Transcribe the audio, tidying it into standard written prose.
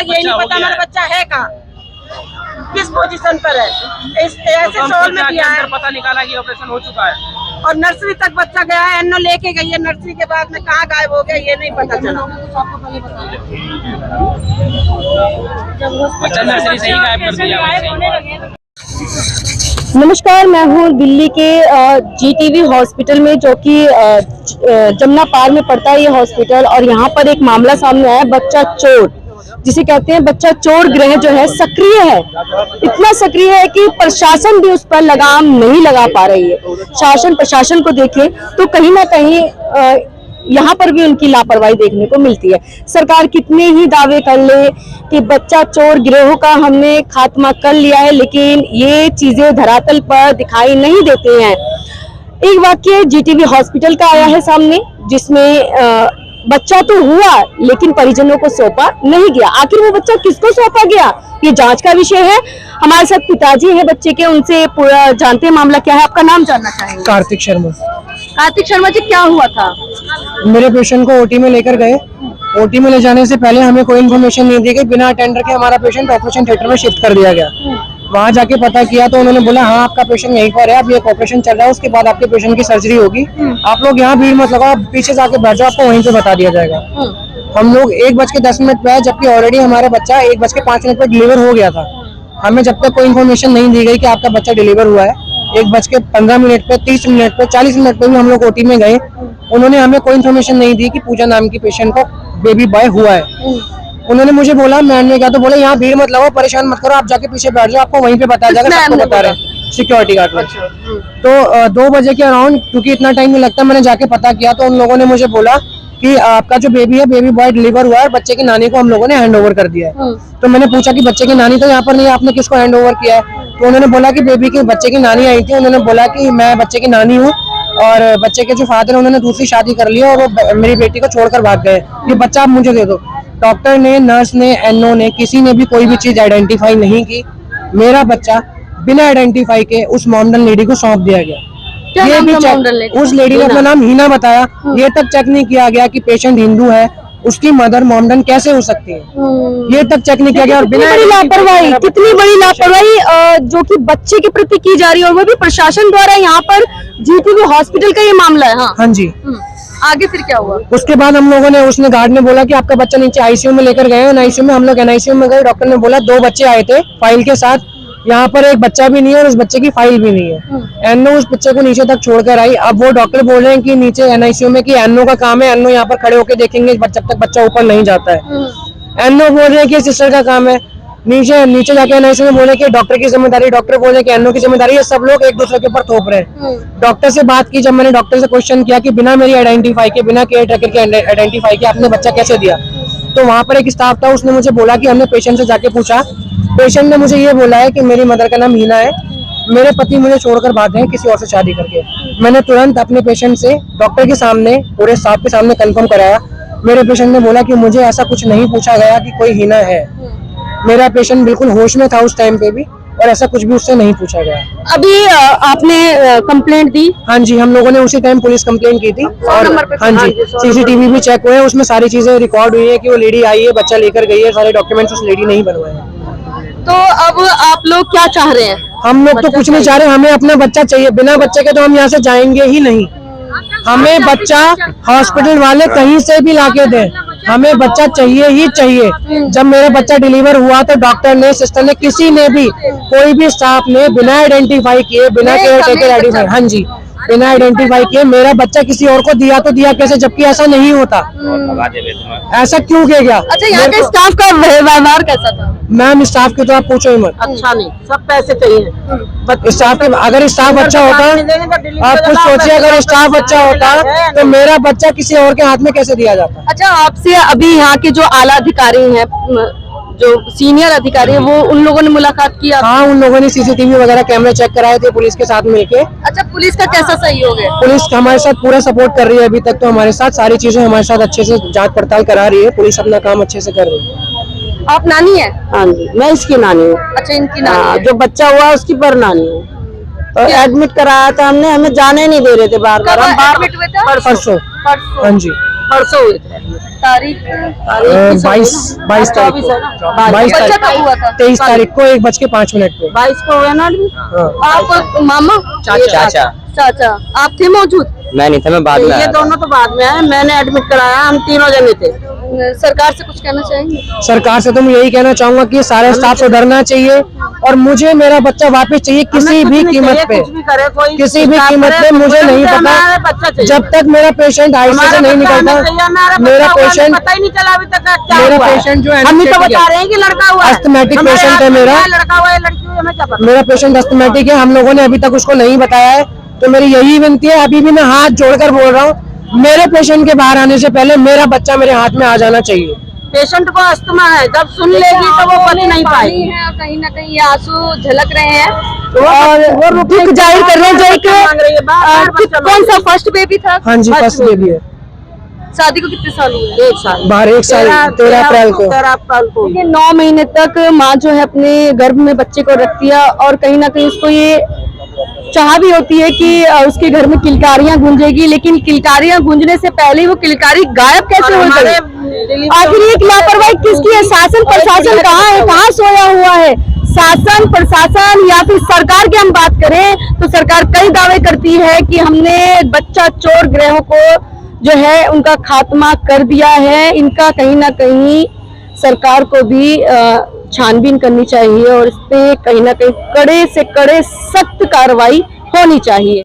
तक यही नहीं पता हमारा बच्चा है कहाँ, किस पोजीशन पर है। ऐसे शोर में दिया है, पता निकाला कि ऑपरेशन हो चुका है और नर्सरी तक बच्चा गया है, एनो लेके गई है, नर्सरी के बाद में कहाँ गायब हो गया ये नहीं पता चला। बच्चा नर्सरी से ही गायब कर दिया। नमस्कार, मैं हूँ दिल्ली के जीटीवी हॉस्पिटल में, जो कि जमुना पार में पड़ता है ये हॉस्पिटल। और यहाँ पर एक मामला सामने आया, बच्चा चोर जिसे कहते हैं, बच्चा चोर गृह जो है सक्रिय है, इतना सक्रिय है कि प्रशासन भी उस पर लगाम नहीं लगा पा रही है। शासन प्रशासन को देखें तो कहीं ना कहीं यहाँ पर भी उनकी लापरवाही देखने को मिलती है। सरकार कितने ही दावे कर ले कि बच्चा चोर गिरोह का हमने खात्मा कर लिया है, लेकिन ये चीजें धरातल पर दिखाई नहीं देते हैं। एक वाक्य जीटीवी हॉस्पिटल का आया है सामने, जिसमें बच्चा तो हुआ लेकिन परिजनों को सौंपा नहीं गया। आखिर वो बच्चा किसको सौंपा गया, ये जांच का विषय है। हमारे साथ पिताजी हैं बच्चे के, उनसे पूरा जानते हैं मामला क्या है। आपका नाम जानना चाहेंगे? कार्तिक शर्मा। कार्तिक शर्मा जी, क्या हुआ था? मेरे पेशेंट को ओटी में लेकर गए। ओटी में ले जाने से पहले हमें कोई इन्फॉर्मेशन नहीं दी गई। बिना अटेंडर के हमारा पेशेंट ऑपरेशन थिएटर में शिफ्ट कर दिया गया। वहाँ जाके पता किया तो उन्होंने बोला हाँ आपका पेशेंट यहीं पर है, अब ये ऑपरेशन चल रहा है, उसके बाद आपके पेशेंट की सर्जरी होगी, आप लोग यहाँ भीड़ मत लगाओ, पीछे जाके बैठ जाओ, आपको वहीं पे बता दिया जाएगा। हम लोग 1:10 पे आए, जबकि ऑलरेडी हमारा बच्चा 1:05 पे डिलीवर हो गया था। हमें जब तक कोई इन्फॉर्मेशन नहीं दी गई कि आपका बच्चा डिलीवर हुआ है, 1:15 पे, 30 मिनट पे, 40 मिनट पे भी हम लोग ओटी में गए, उन्होंने हमें कोई इन्फॉर्मेशन नहीं दी कि पूजा नाम की पेशेंट को बेबी बॉय हुआ है। उन्होंने मुझे बोला, मैंने क्या तो बोला यहाँ भीड़ मत लगाओ, परेशान मत करो, आप जाके पीछे बैठ जाओ, आपको वहीं पे बताया जाएगा, सबको बता रहे हैं सिक्योरिटी गार्ड में। तो 2 बजे के अराउंड, क्योंकि इतना टाइम नहीं लगता, मैंने जाके पता किया तो उन लोगों ने मुझे बोला कि आपका जो बेबी है, बेबी बॉय डिलीवर हुआ है, बच्चे की नानी को हम लोगों ने हैंड ओवर कर दिया है। तो मैंने पूछा कि बच्चे की नानी तो यहाँ पर नहीं है, आपने किसको हैंड ओवर किया है? तो उन्होंने बोला कि बच्चे की नानी आई थी। उन्होंने बोला कि मैं बच्चे की नानी हूँ और बच्चे के जो फादर है उन्होंने दूसरी शादी कर ली और वो मेरी बेटी को छोड़कर भाग गए, ये बच्चा आप मुझे दे दो। डॉक्टर ने, नर्स ने, एनओ ने, किसी ने भी कोई भी चीज आइडेंटिफाई नहीं की। मेरा बच्चा बिना आइडेंटिफाई के उस मॉमडन लेडी को सौंप दिया गया। ये भी उस लेडी ने अपना नाम हीना बताया, ये तक चेक नहीं किया गया कि पेशेंट हिंदू है, उसकी मदर मॉमडन कैसे हो सकती है, ये तक चेक नहीं किया गया। और बिना लापरवाही, कितनी बड़ी लापरवाही जो कि बच्चे के प्रति की जा रही है, और वो भी प्रशासन द्वारा। यहाँ पर जीटीवी हॉस्पिटल का ये मामला है। हाँ जी। आगे फिर क्या हुआ? उसके बाद हम लोगों ने, उसने गार्ड ने बोला कि आपका बच्चा नीचे आईसीयू में लेकर गए। आईसीयू में हम लोग एनआईसीयू में गए, डॉक्टर ने बोला 2 बच्चे आए थे फाइल के साथ, यहाँ पर एक बच्चा भी नहीं है और उस बच्चे की फाइल भी नहीं है। एनओ उस बच्चे को नीचे तक छोड़कर आई। अब वो डॉक्टर बोल रहे हैं कि नीचे एनआईसीयू में कि एनओ का काम है, एनओ यहाँ पर खड़े होकर देखेंगे जब तक बच्चा ऊपर नहीं जाता है। एनओ बोल रहे हैं कि सिस्टर का काम है, नीचे जाके एनआईसीयू में बोले कि डॉक्टर की जिम्मेदारी, डॉक्टर बोल रहे हैं कि एनओ की जिम्मेदारी है। सब लोग एक दूसरे के ऊपर थोप रहे हैं। डॉक्टर से बात की, जब मैंने डॉक्टर से क्वेश्चन किया कि बिना मेरी आइडेंटिफाई के, बिना केयर टेकर के आइडेंटिफाई के आपने बच्चा कैसे दिया, तो वहाँ पर एक स्टाफ था, उसने मुझे बोला कि हमने पेशेंट से जाके पूछा, पेशेंट ने मुझे ये बोला है कि मेरी मदर का नाम हीना है, मेरे पति मुझे छोड़कर भाग गए किसी और से शादी करके। मैंने तुरंत अपने पेशेंट से डॉक्टर के सामने, पूरे स्टाफ के सामने कंफर्म कराया। मेरे पेशेंट ने बोला कि मुझे ऐसा कुछ नहीं पूछा गया कि कोई हीना है। मेरा पेशेंट बिल्कुल होश में था उस टाइम पे भी, और ऐसा कुछ भी उससे नहीं पूछा गया। अभी आपने कंप्लेंट दी? हाँ जी, हम लोगों ने उसी टाइम पुलिस कंप्लेंट की थी। और हाँ जी, सीसीटीवी भी चेक हुए हैं, उसमें सारी चीजें रिकॉर्ड हुई है कि वो लेडी आई है, बच्चा लेकर गई है, सारे डॉक्यूमेंट्स उस लेडी ने ही बनवाए हैं। तो अब आप लोग क्या चाह रहे हैं? हम लोग तो कुछ नहीं चाह रहे, हमें अपना बच्चा चाहिए। बिना बच्चे के तो हम यहाँ से जाएंगे ही नहीं। हमें बच्चा हॉस्पिटल वाले कहीं से भी लाके दें, हमें बच्चा चाहिए ही चाहिए। जब मेरा बच्चा डिलीवर हुआ तो डॉक्टर ने, सिस्टर ने, किसी ने भी, कोई भी स्टाफ ने बिना आइडेंटिफाई किए, बिना केयर टेकर आइडेंटिफाई, हाँ जी, बिना आइडेंटिफाई किए मेरा बच्चा किसी और को दिया तो दिया कैसे, जबकि ऐसा नहीं होता। ऐसा क्यों किया गया? अच्छा, यहाँ के स्टाफ का व्यवहार कैसा था? मैम, स्टाफ की तो आप पूछो ही मत। अच्छा नहीं, सब पैसे चाहिए स्टाफ। अगर स्टाफ अच्छा होता, आप कुछ सोचिए, अगर स्टाफ अच्छा होता तो मेरा बच्चा किसी और के हाथ में कैसे दिया जाता? अच्छा, आपसे अभी यहाँ के जो आला अधिकारी हैं, जो सीनियर अधिकारी हैं, वो उन लोगों ने मुलाकात की? हाँ, उन लोगों ने सीसीटीवी वगैरह कैमरे चेक कराए थे पुलिस के साथ मिलके। अच्छा, पुलिस का कैसा सहयोग है? पुलिस हमारे साथ पूरा सपोर्ट कर रही है। अभी तक तो हमारे साथ सारी चीजें, हमारे साथ अच्छे से जांच पड़ताल करा रही है। पुलिस अपना काम अच्छे से कर रही है। आप नानी है? हाँ जी, मैं इसकी नानी हूँ। अच्छा, इनकी नानी है। जो बच्चा हुआ उसकी पर नानी हूँ। तो एडमिट कराया था हमने, हमें जाने नहीं दे रहे थे बार बार। हम एडमिट हुए थे? परसों। हाँ जी, परसों हुए थे। तारीख 22 तारीख को 22 बच्चा कब हुआ था? 23 तारीख को 1:05 पे। 22 को हुआ ना admit? हाँ। आप मामा चाचा चाचा आप थे मौजूद? मैं नहीं था, मैं बाद में ये आया था। दोनों तो बाद में आए, मैंने एडमिट कराया, हम तीनों जने थे। सरकार से कुछ कहना चाहेंगे? सरकार से तो मैं यही कहना चाहूंगा कि सारा स्टाफ सुधरना चाहिए और मुझे मेरा बच्चा वापस चाहिए किसी भी कीमत पे, कुछ भी करे कोई, किसी भी कीमत पे। मुझे नहीं पता जब तक मेरा पेशेंट आईसीयू से नहीं निकलता, मेरा पेशेंट पता ही नहीं चला अभी तक क्या मेरा हुआ है। पेशेंट जो है हम ही तो बता रहे हैं कि लड़का हुआ है, अस्थमैटिक हमारे पेशेंट हाथ है में मेरा। क्या लड़का हुआ है लड़की हुई है, हमें क्या पता। मेरा पेशेंट अस्थमैटिक है, हम लोगों ने अभी तक उसको नहीं बताया है। तो मेरी यही विनती है, अभी भी मैं हाथ जोड़कर बोल रहा हूँ, मेरे पेशेंट के बाहर आने से पहले मेरा बच्चा मेरे हाथ में आ जाना चाहिए। पेशेंट को अस्थमा है, जब सुन लेगी तो वो बच नहीं पाएगी। है और कहीं ना कहीं ये आंसू झलक रहे हैं और वो दुख जाहिर कर रहे हैं जो एक मांग रही है, बार-बार बच्चा कौन सा फर्स्ट बेबी था? हाँ जी, फर्स्ट बेबी है। शादी को कितने साल हुए? 1 साल, बाहर 1 साल 13 अप्रैल को। 13 अप्रैल को। देखिए 9 महीने तक माँ जो है अपने गर्भ में बच्चे को रखती है और कहीं ना कहीं उसको ये चाह भी होती है कि उसके घर में किलकारियां गूंजेगी, लेकिन किलकारियां गूंजने से पहले ही वो किलकारी गायब कैसे हो गई? आखिर ये लापरवाही किसकी है? शासन प्रशासन कहाँ है? कहाँ सोया हुआ है? शासन प्रशासन या फिर सरकार की हम बात करें तो सरकार कई दावे करती है कि हमने बच्चा चोर गिरोह को जो है उनका खात्मा कर दिया है। इनका कहीं ना कहीं सरकार को भी छानबीन करनी चाहिए और इस पे कहीं ना कहीं कड़े से कड़े सख्त कार्रवाई होनी चाहिए।